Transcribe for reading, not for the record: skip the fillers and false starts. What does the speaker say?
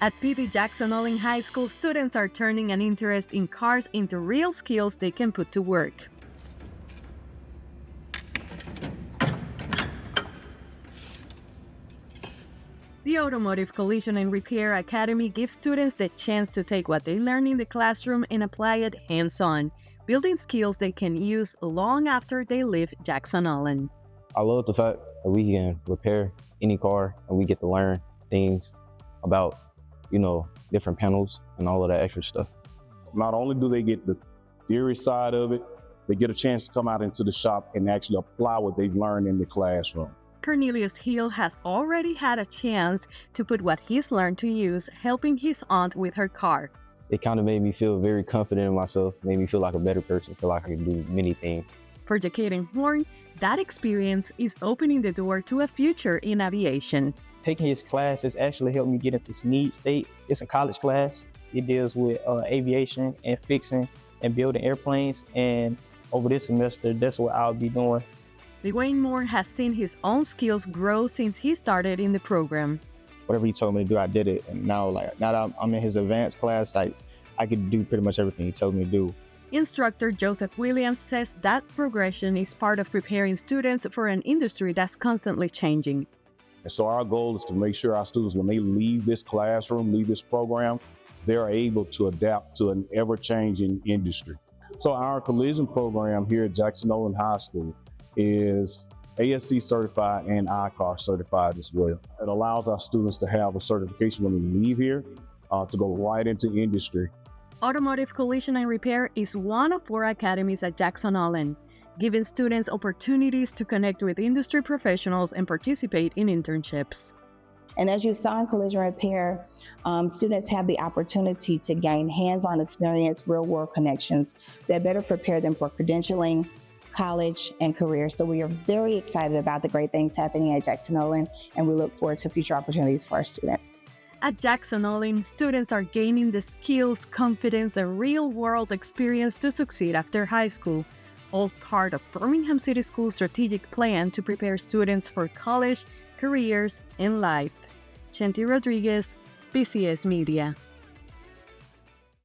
At PD Jackson-Olin High School, students are turning an interest in cars into real skills they can put to work. The Automotive Collision and Repair Academy gives students the chance to take what they learn in the classroom and apply it hands-on, building skills they can use long after they leave Jackson-Olin. I love the fact that we can repair any car and we get to learn things about, different panels and all of that extra stuff. Not only do they get the theory side of it, they get a chance to come out into the shop and actually apply what they've learned in the classroom. Cornelius Hill has already had a chance to put what he's learned to use, helping his aunt with her car. It kind of made me feel very confident in myself, made me feel like a better person, feel like I can do many things. For Jackson Horn, that experience is opening the door to a future in aviation. Taking his class has actually helped me get into SNEED State. It's a college class. It deals with aviation and fixing and building airplanes. And over this semester, that's what I'll be doing. Dwayne Moore has seen his own skills grow since he started in the program. Whatever he told me to do, I did it. And now that I'm in his advanced class, I can do pretty much everything he told me to do. Instructor Joseph Williams says that progression is part of preparing students for an industry that's constantly changing. And so our goal is to make sure our students, when they leave this classroom, leave this program, they're able to adapt to an ever-changing industry. So our collision program here at Jackson-Olin High School is ASC certified and ICAR certified as well. It allows our students to have a certification when they leave here to go right into industry. Automotive Collision and Repair is one of 4 academies at Jackson-Olin, giving students opportunities to connect with industry professionals and participate in internships. And as you saw in collision repair, students have the opportunity to gain hands-on experience, real-world connections that better prepare them for credentialing, college, and career. So we are very excited about the great things happening at Jackson-Olin, and we look forward to future opportunities for our students. At Jackson-Olin, students are gaining the skills, confidence, and real-world experience to succeed after high school, all part of Birmingham City Schools' strategic plan to prepare students for college, careers, and life. Shanti Rodriguez, BCS Media.